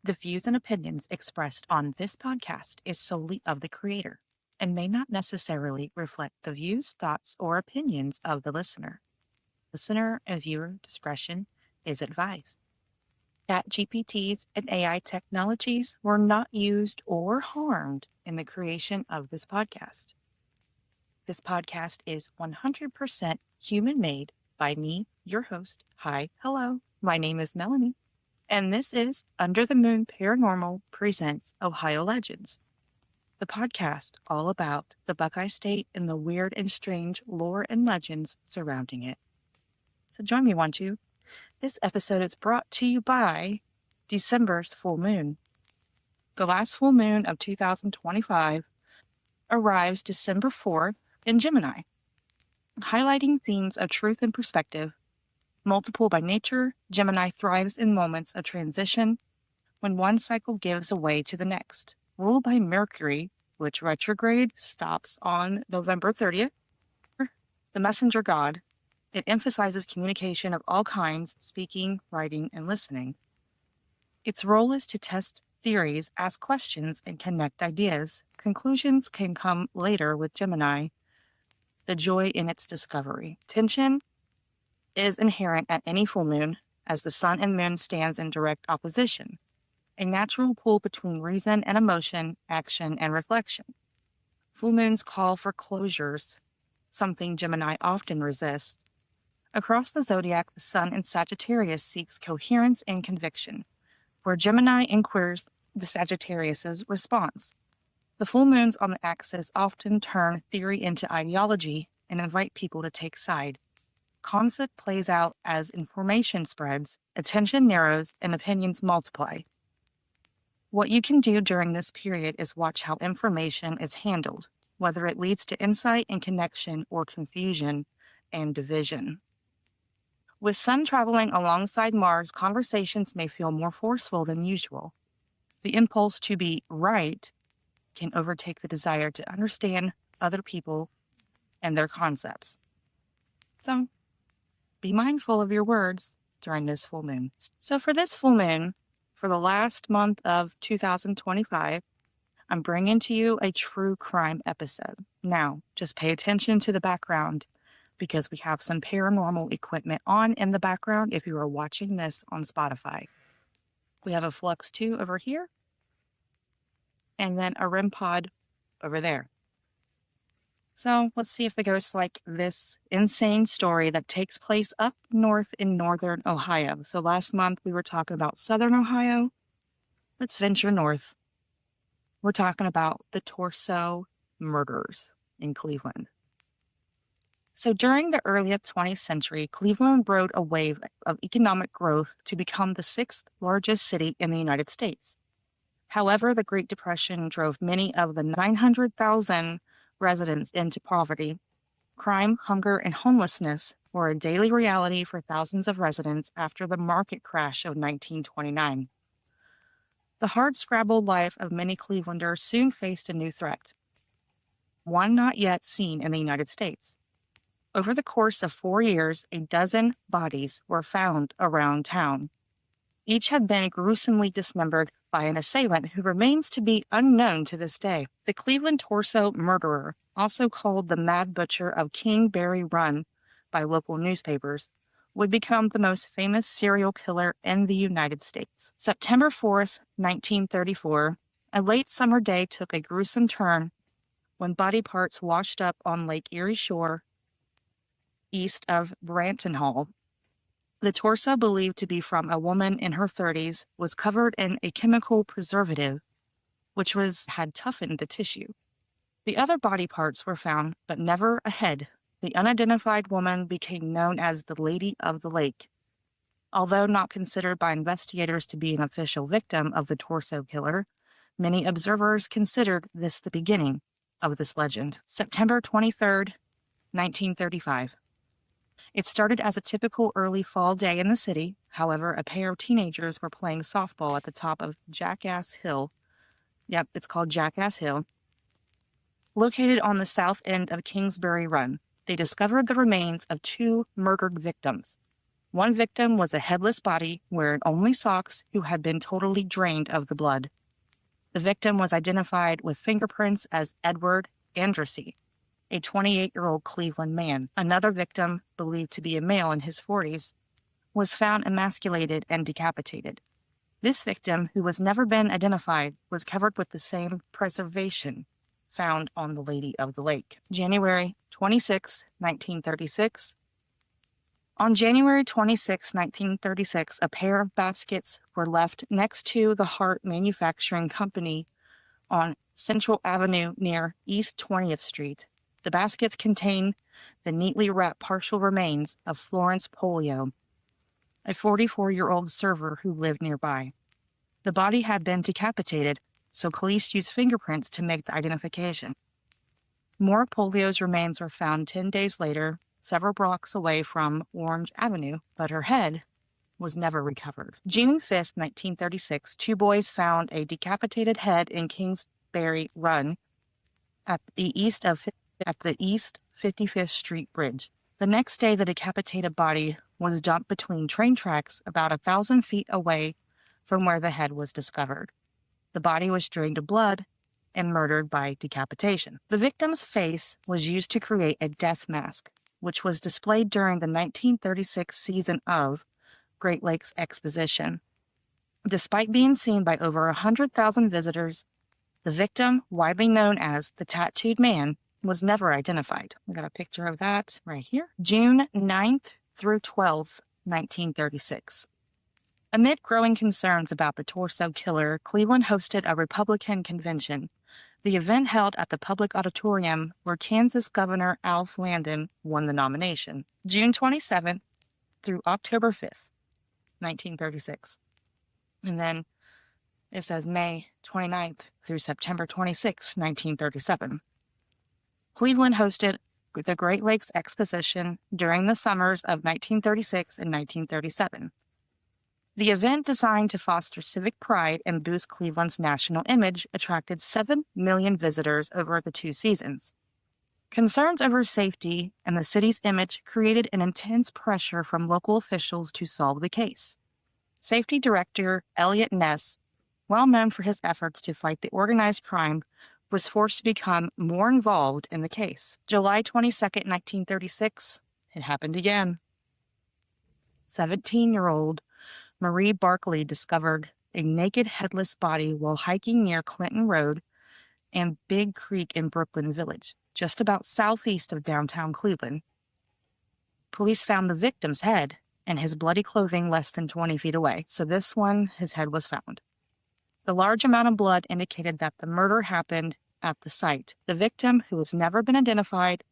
The views and opinions expressed on this podcast is solely of the creator and may not necessarily reflect the views, thoughts, or opinions of the listener. Listener and viewer discretion is advised. ChatGPTs and AI technologies were not used or harmed in the creation of this podcast. This podcast is 100% human-made by me, your host. Hi, hello. My name is Melanie. And this is Under the Moon Paranormal presents Ohio Legends, the podcast all about the Buckeye State and the weird and strange lore and legends surrounding it. So join me, won't you? This episode is brought to you by December's full moon. The last full moon of 2025 arrives December 4th in Gemini, highlighting themes of truth and perspective. Multiple by nature, Gemini thrives in moments of transition when one cycle gives way to the next. Ruled by Mercury, which retrograde stops on November 30th, the messenger god, it emphasizes communication of all kinds, speaking, writing, and listening. Its role is to test theories, ask questions, and connect ideas. Conclusions can come later with Gemini, the joy in its discovery. Tension is inherent at any full moon, as the sun and moon stands in direct opposition, a natural pull between reason and emotion, action and reflection. Full moons call for closures, something Gemini often resists. Across the zodiac, the sun in Sagittarius seeks coherence and conviction, where Gemini inquires the Sagittarius's response. The full moons on the axis often turn theory into ideology and invite people to take side. Conflict plays out as information spreads, attention narrows, and opinions multiply. What you can do during this period is watch how information is handled, whether it leads to insight and connection or confusion and division. With Sun traveling alongside Mars, conversations may feel more forceful than usual. The impulse to be right can overtake the desire to understand other people and their concepts. So, be mindful of your words during this full moon. So for this full moon, for the last month of 2025, I'm bringing to you a true crime episode. Now, just pay attention to the background because we have some paranormal equipment on in the background if you are watching this on Spotify. We have a Flux 2 over here and then a REM pod over there. So let's see if the ghosts like this insane story that takes place up north in northern Ohio. So last month we were talking about southern Ohio. Let's venture north. We're talking about the Torso murders in Cleveland. So during the early 20th century, Cleveland rode a wave of economic growth to become the sixth largest city in the United States. However, the Great Depression drove many of the 900,000 residents into poverty. Crime, hunger, and homelessness were a daily reality for thousands of residents after the market crash of 1929. The hard-scrabbled life of many Clevelanders soon faced a new threat, one not yet seen in the United States. Over the course of 4 years, a dozen bodies were found around town. Each had been gruesomely dismembered by an assailant who remains to be unknown to this day. The Cleveland Torso murderer, also called the Mad Butcher of Kingsbury Run by local newspapers, would become the most famous serial killer in the United States. September 4th, 1934, a late summer day took a gruesome turn when body parts washed up on Lake Erie shore east of Branton Hall. The torso, believed to be from a woman in her 30s, was covered in a chemical preservative, which had toughened the tissue. The other body parts were found, but never a head. The unidentified woman became known as the Lady of the Lake. Although not considered by investigators to be an official victim of the torso killer, many observers considered this the beginning of this legend. September 23rd, 1935. It started as a typical early fall day in the city. However, a pair of teenagers were playing softball at the top of Jackass Hill. Yep, it's called Jackass Hill. Located on the south end of Kingsbury Run, they discovered the remains of 2 murdered victims. One victim was a headless body wearing only socks who had been totally drained of the blood. The victim was identified with fingerprints as Edward Andrassy, a 28-year-old Cleveland man. Another victim, believed to be a male in his 40s, was found emasculated and decapitated. This victim, who has never been identified, was covered with the same preservation found on the Lady of the Lake. January 26, 1936. On January 26, 1936, a pair of baskets were left next to the Hart Manufacturing Company on Central Avenue near East 20th Street. The baskets contain the neatly wrapped partial remains of Florence Polio, a 44-year-old server who lived nearby. The body had been decapitated, so police used fingerprints to make the identification. More Polio's remains were found 10 days later, several blocks away from Orange Avenue, but her head was never recovered. June 5, 1936, two boys found a decapitated head in Kingsbury Run at the East 55th Street Bridge. The next day, the decapitated body was dumped between train tracks about 1,000 feet away from where the head was discovered. The body was drained of blood and murdered by decapitation. The victim's face was used to create a death mask, which was displayed during the 1936 season of Great Lakes Exposition. Despite being seen by over 100,000 visitors, the victim, widely known as the Tattooed Man, was never identified. We got a picture of that right here. June 9th through 12th, 1936. Amid growing concerns about the torso killer, Cleveland hosted a Republican convention. The event held at the public auditorium where Kansas Governor Alf Landon won the nomination. June 27th through October 5th, 1936. And then it says May 29th through September 26, 1937. Cleveland hosted the Great Lakes Exposition during the summers of 1936 and 1937. The event, designed to foster civic pride and boost Cleveland's national image, attracted 7 million visitors over the 2 seasons. Concerns over safety and the city's image created an intense pressure from local officials to solve the case. Safety Director Elliot Ness, well known for his efforts to fight the organized crime, was forced to become more involved in the case. July 22, 1936, it happened again. 17-year-old Marie Barkley discovered a naked, headless body while hiking near Clinton Road and Big Creek in Brooklyn Village, just about southeast of downtown Cleveland. Police found the victim's head and his bloody clothing less than 20 feet away, so this one, his head was found. The large amount of blood indicated that the murder happened at the site. The victim, who has never been identified,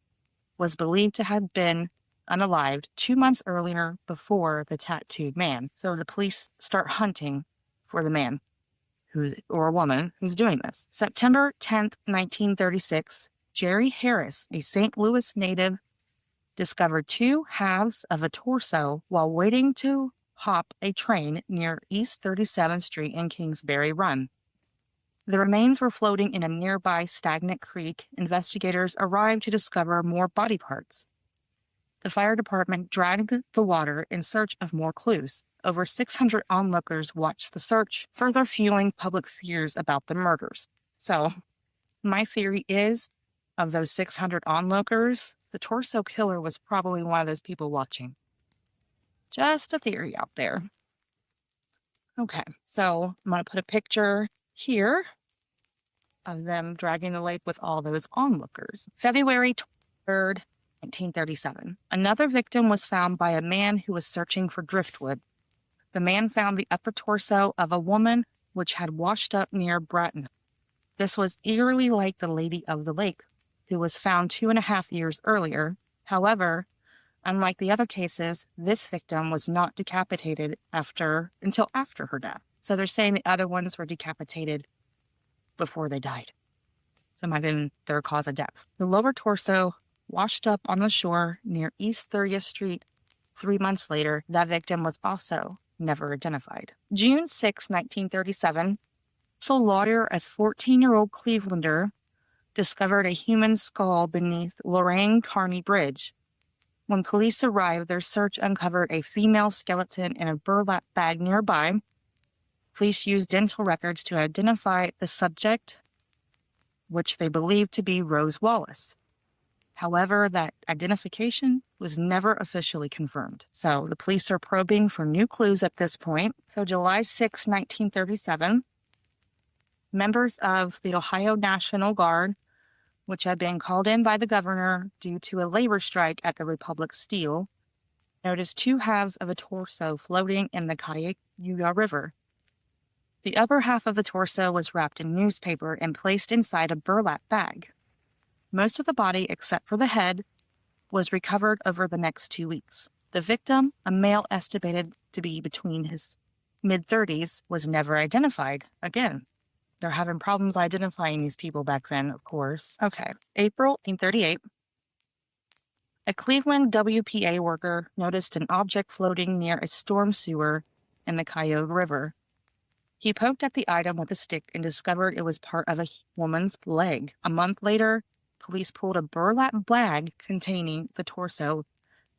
was believed to have been unalived 2 months earlier before the Tattooed Man. So the police start hunting for the man or a woman who's doing this. September 10th, 1936, Jerry Harris, a St. Louis native, discovered 2 halves of a torso while waiting to hop a train near East 37th Street in Kingsbury Run. The remains were floating in a nearby stagnant creek. Investigators arrived to discover more body parts. The fire department dragged the water in search of more clues. Over 600 onlookers watched the search, further fueling public fears about the murders. So, my theory is, of those 600 onlookers, the torso killer was probably one of those people watching. Just a theory out there. Okay, so I'm going to put a picture here of them dragging the lake with all those onlookers. February 23rd, 1937. Another victim was found by a man who was searching for driftwood. The man found the upper torso of a woman which had washed up near Bratton. This was eerily like the Lady of the Lake, who was found 2.5 years earlier. However, unlike the other cases, this victim was not decapitated until after her death. So they're saying the other ones were decapitated before they died. So it might have been their cause of death. The lower torso washed up on the shore near East 30th Street 3 months later. That victim was also never identified. June 6, 1937, a lawyer, a 14-year-old Clevelander, discovered a human skull beneath Lorain Kearney Bridge. When police arrived, their search uncovered a female skeleton in a burlap bag nearby. Police used dental records to identify the subject, which they believed to be Rose Wallace. However, that identification was never officially confirmed. So the police are probing for new clues at this point. So July 6, 1937, members of the Ohio National Guard, which had been called in by the governor due to a labor strike at the Republic Steel, noticed two halves of a torso floating in the Cayuga River. The upper half of the torso was wrapped in newspaper and placed inside a burlap bag. Most of the body, except for the head, was recovered over the next 2 weeks. The victim, a male estimated to be between his mid-30s, was never identified. Again, they're having problems identifying these people back then, of course. Okay, April 1938. A Cleveland WPA worker noticed an object floating near a storm sewer in the Cayuga River. He poked at the item with a stick and discovered it was part of a woman's leg. A month later, police pulled a burlap bag containing the torso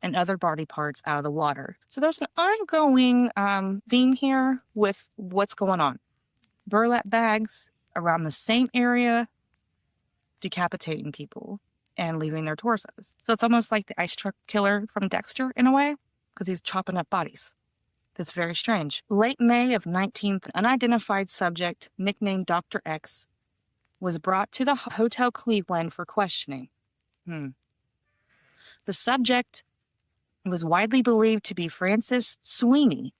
and other body parts out of the water. So there's an ongoing theme here with what's going on. Burlap bags around the same area, decapitating people and leaving their torsos. So it's almost like the ice truck killer from Dexter in a way, because he's chopping up bodies. That's very strange. Late May of 19th, an unidentified subject, nicknamed Dr. X, was brought to the Hotel Cleveland for questioning. The subject was widely believed to be Francis Sweeney,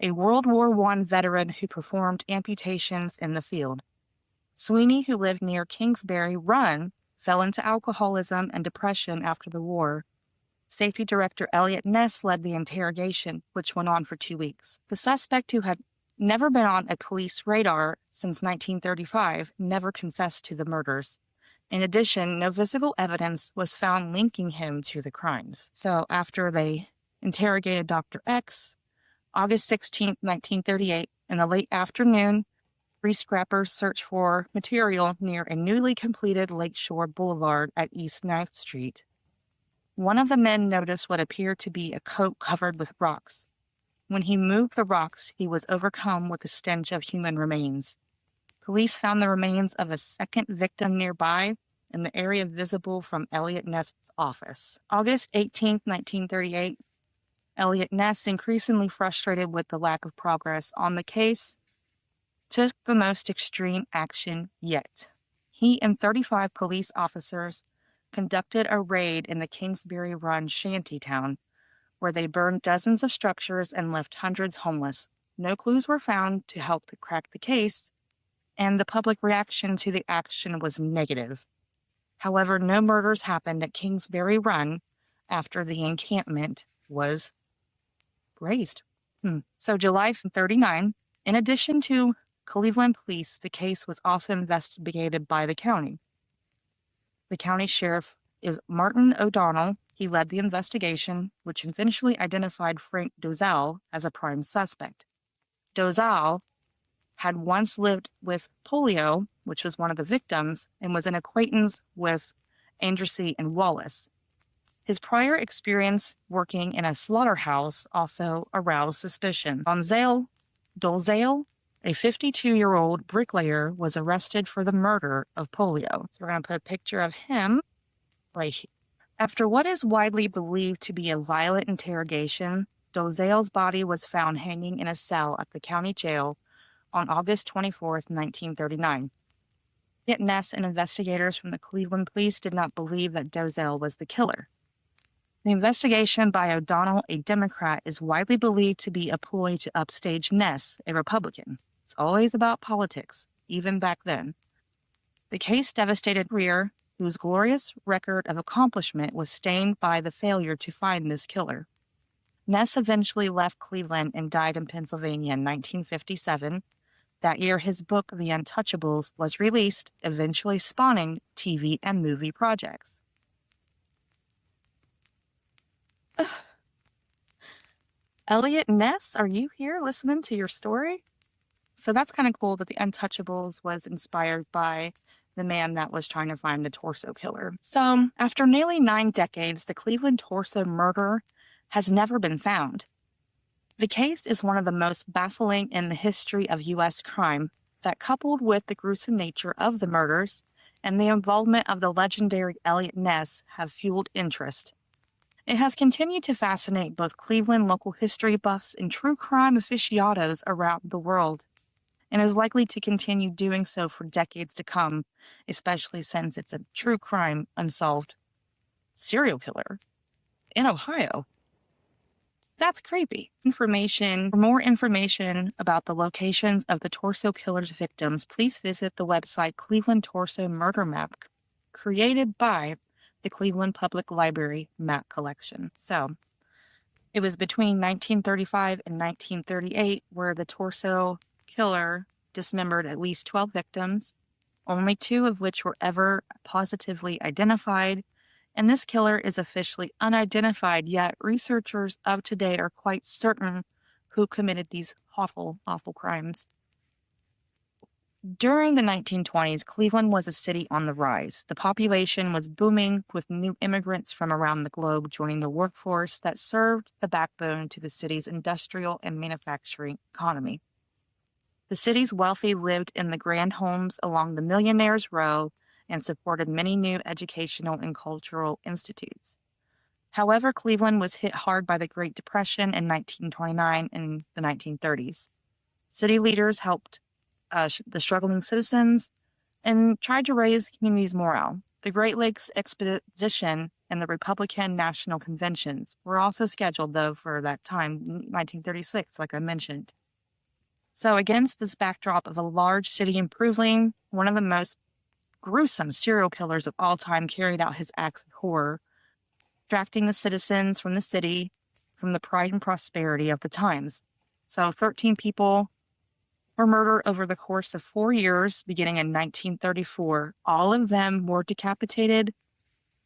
a World War I veteran who performed amputations in the field. Sweeney, who lived near Kingsbury Run, fell into alcoholism and depression after the war. Safety Director Elliot Ness led the interrogation, which went on for 2 weeks. The suspect, who had never been on a police radar since 1935, never confessed to the murders. In addition, no physical evidence was found linking him to the crimes. So after they interrogated Dr. X, August 16, 1938, in the late afternoon, 3 scrappers searched for material near a newly completed Lakeshore Boulevard at East 9th Street. One of the men noticed what appeared to be a coat covered with rocks. When he moved the rocks, he was overcome with the stench of human remains. Police found the remains of a second victim nearby in the area visible from Elliot Ness's office. August 18, 1938, Elliot Ness, increasingly frustrated with the lack of progress on the case, took the most extreme action yet. He and 35 police officers conducted a raid in the Kingsbury Run shantytown, where they burned dozens of structures and left hundreds homeless. No clues were found to help to crack the case, and the public reaction to the action was negative. However, no murders happened at Kingsbury Run after the encampment was razed. So July 39, in addition to Cleveland police, the case was also investigated by the county. The county sheriff is Martin O'Donnell. He led the investigation, which eventually identified Frank Dozell as a prime suspect. Dozell had once lived with polio, which was one of the victims, and was an acquaintance with Andrassy and Wallace. His prior experience working in a slaughterhouse also aroused suspicion. Dozell, a 52-year-old bricklayer, was arrested for the murder of polio. So we're going to put a picture of him right here. After what is widely believed to be a violent interrogation, Dozell's body was found hanging in a cell at the county jail on August 24, 1939. Yet Ness and investigators from the Cleveland police did not believe that Dozell was the killer. The investigation by O'Donnell, a Democrat, is widely believed to be a ploy to upstage Ness, a Republican. It's always about politics, even back then. The case devastated Greer, whose glorious record of accomplishment was stained by the failure to find this killer. Ness eventually left Cleveland and died in Pennsylvania in 1957. That year, his book, The Untouchables, was released, eventually spawning TV and movie projects. Elliot Ness, are you here listening to your story? So that's kind of cool that The Untouchables was inspired by the man that was trying to find the torso killer. So, after nearly 9 decades, the Cleveland torso murder has never been found. The case is one of the most baffling in the history of U.S. crime that, coupled with the gruesome nature of the murders and the involvement of the legendary Elliot Ness, have fueled interest. It has continued to fascinate both Cleveland local history buffs and true crime aficionados around the world, and is likely to continue doing so for decades to come, especially since it's a true crime unsolved serial killer in Ohio. That's creepy. For more information about the locations of the torso killer's victims, please visit the website Cleveland Torso Murder Map, created by the Cleveland Public Library Map Collection. So, it was between 1935 and 1938 where the torso killer dismembered at least 12 victims, only 2 of which were ever positively identified, and this killer is officially unidentified, yet researchers of today are quite certain who committed these awful, awful crimes. During the 1920s, Cleveland was a city on the rise. The population was booming, with new immigrants from around the globe joining the workforce that served the backbone to the city's industrial and manufacturing economy. The city's wealthy lived in the grand homes along the Millionaire's Row and supported many new educational and cultural institutes. However, Cleveland was hit hard by the Great Depression in 1929 and the 1930s. City leaders helped the struggling citizens and tried to raise communities' morale. The Great Lakes Expedition and the Republican National Conventions were also scheduled, though, for that time, 1936, like I mentioned. So against this backdrop of a large city improving, one of the most gruesome serial killers of all time carried out his acts of horror, distracting the citizens from the city, from the pride and prosperity of the times. So 13 people were murdered over the course of 4 years, beginning in 1934. All of them were decapitated,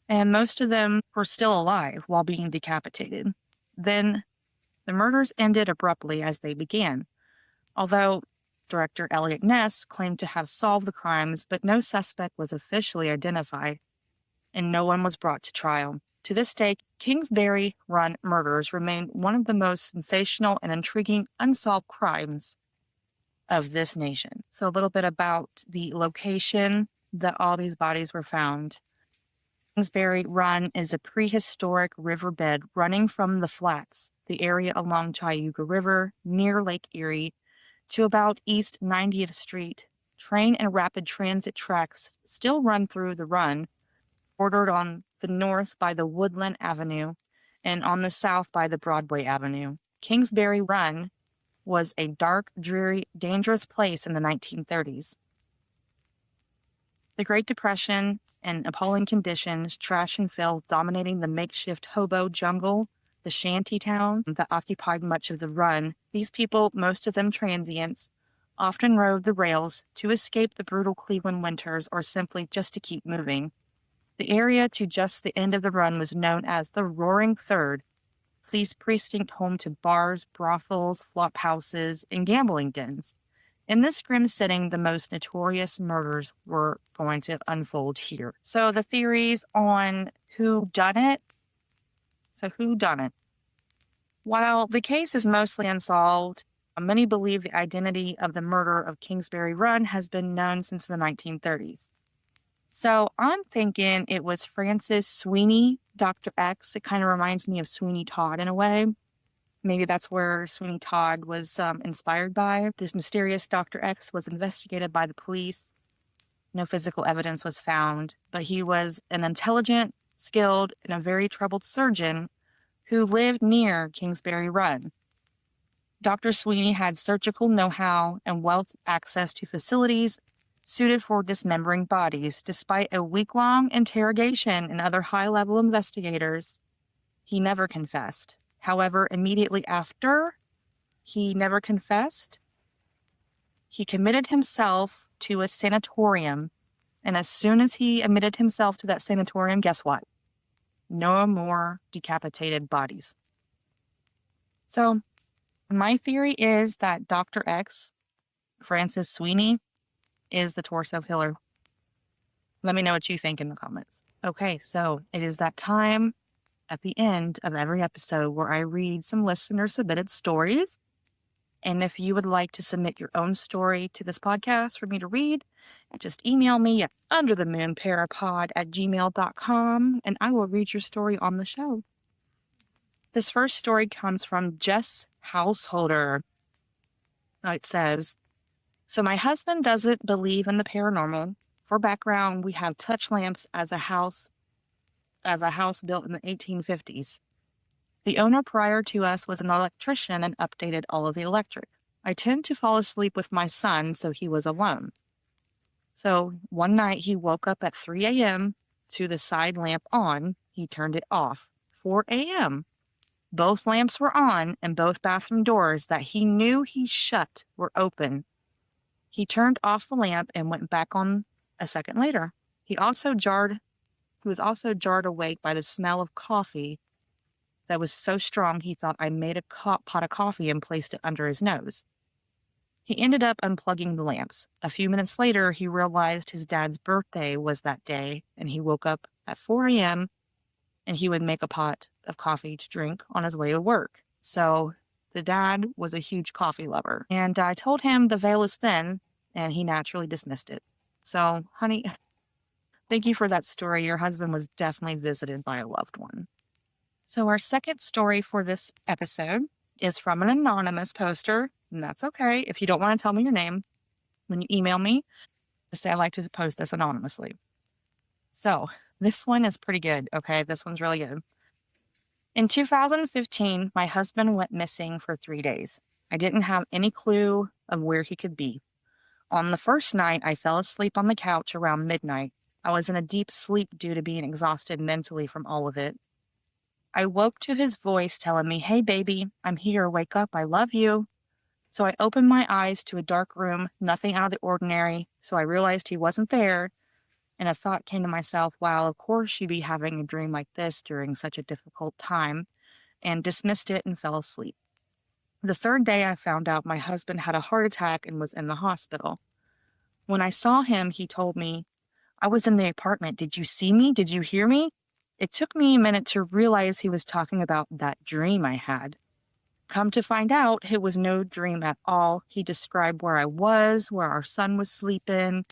and most of them were still alive while being decapitated. Then the murders ended abruptly as they began. Although Director Elliot Ness claimed to have solved the crimes, but no suspect was officially identified, and no one was brought to trial. To this day, Kingsbury Run murders remain one of the most sensational and intriguing unsolved crimes of this nation. So a little bit about the location that all these bodies were found. Kingsbury Run is a prehistoric riverbed running from the flats, the area along Cayuga River near Lake Erie, to about East 90th Street. Train and rapid transit tracks still run through the run, bordered on the north by the Woodland Avenue and on the south by the Broadway Avenue. Kingsbury Run was a dark, dreary, dangerous place in the 1930s. The Great Depression and appalling conditions, trash and filth dominating the makeshift hobo jungle, the shanty town that occupied much of the run. These people, most of them transients, often rode the rails to escape the brutal Cleveland winters or simply just to keep moving. The area to just the end of the run was known as the Roaring Third, police precinct home to bars, brothels, flop houses, and gambling dens. In this grim setting, the most notorious murders were going to unfold here. So the theories on who done it. While the case is mostly unsolved, many believe the identity of the murder of Kingsbury Run has been known since the 1930s. So I'm thinking it was Francis Sweeney, Dr. X. It kind of reminds me of Sweeney Todd in a way. Maybe that's where Sweeney Todd was inspired by. This mysterious Dr. X was investigated by the police. No physical evidence was found, but he was an intelligent, skilled, and a very troubled surgeon who lived near Kingsbury Run. Dr. Sweeney had surgical know-how and well access to facilities suited for dismembering bodies. Despite a week-long interrogation and other high-level investigators, he never confessed. However, immediately after he never confessed, he committed himself to a sanatorium. And as soon as he admitted himself to that sanatorium, guess what? No more decapitated bodies. So my theory is that Dr. X, Francis Sweeney, is the torso killer. Let me know what you think in the comments. Okay, so it is that time at the end of every episode where I read some listener submitted stories. And if you would like to submit your own story to this podcast for me to read, just email me at underthemoonparapod@gmail.com and I will read your story on the show. This first story comes from Jess Householder. It says, so my husband doesn't believe in the paranormal. For background, we have touch lamps as a house built in the 1850s. The owner prior to us was an electrician and updated all of the electric. I tend to fall asleep with my son, so he was alone. So one night he woke up at 3 a.m. to the side lamp on. He turned it off. 4 a.m. Both lamps were on and both bathroom doors that he knew he shut were open. He turned off the lamp and went back on a second later. He was also jarred awake by the smell of coffee that was so strong he thought I made a pot of coffee and placed it under his nose. He ended up unplugging the lamps. A few minutes later, he realized his dad's birthday was that day, and he woke up at 4 a.m., and he would make a pot of coffee to drink on his way to work. So the dad was a huge coffee lover. And I told him the veil is thin, and he naturally dismissed it. So, honey, thank you for that story. Your husband was definitely visited by a loved one. So our second story for this episode is from an anonymous poster, and that's okay. If you don't want to tell me your name, when you email me, just say I like to post this anonymously. So this one is pretty good, okay? This one's really good. In 2015, my husband went missing for 3 days. I didn't have any clue of where he could be. On the first night, I fell asleep on the couch around midnight. I was in a deep sleep due to being exhausted mentally from all of it. I woke to his voice telling me, hey, baby, I'm here. Wake up. I love you. So I opened my eyes to a dark room, nothing out of the ordinary. So I realized he wasn't there. And a thought came to myself, wow, of course you'd be having a dream like this during such a difficult time, and dismissed it and fell asleep. The third day, I found out my husband had a heart attack and was in the hospital. When I saw him, he told me, I was in the apartment. Did you see me? Did you hear me? It took me a minute to realize he was talking about that dream I had. Come to find out, it was no dream at all. He described where I was, where our son was sleeping.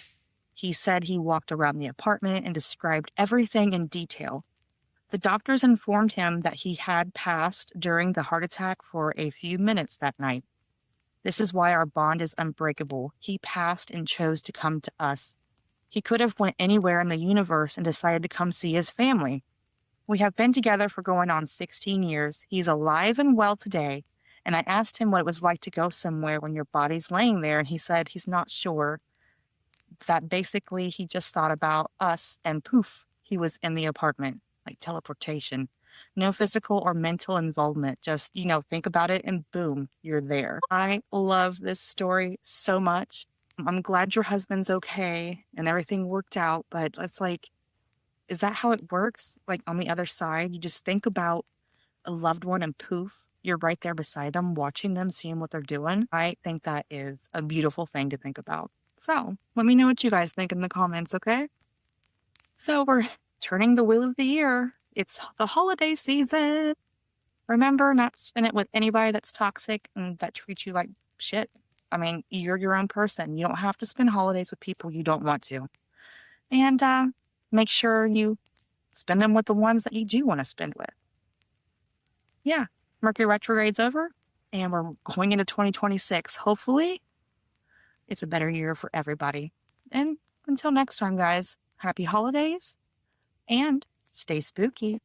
He said he walked around the apartment and described everything in detail. The doctors informed him that he had passed during the heart attack for a few minutes that night. This is why our bond is unbreakable. He passed and chose to come to us. He could have went anywhere in the universe and decided to come see his family. We have been together for going on 16 years. He's alive and well today. And I asked him what it was like to go somewhere when your body's laying there. And he said he's not sure. That basically he just thought about us and poof, he was in the apartment, like teleportation. No physical or mental involvement. Just, think about it and boom, you're there. I love this story so much. I'm glad your husband's okay and everything worked out, but it's like, is that how it works? Like on the other side, you just think about a loved one and poof, you're right there beside them, watching them, seeing what they're doing. I think that is a beautiful thing to think about. So let me know what you guys think in the comments, okay? So we're turning the wheel of the year. It's the holiday season. Remember not to spend it with anybody that's toxic and that treats you like shit. I mean, you're your own person. You don't have to spend holidays with people you don't want to. And make sure you spend them with the ones that you do want to spend with. Yeah, Mercury retrograde's over and we're going into 2026. Hopefully, it's a better year for everybody. And until next time, guys, happy holidays and stay spooky.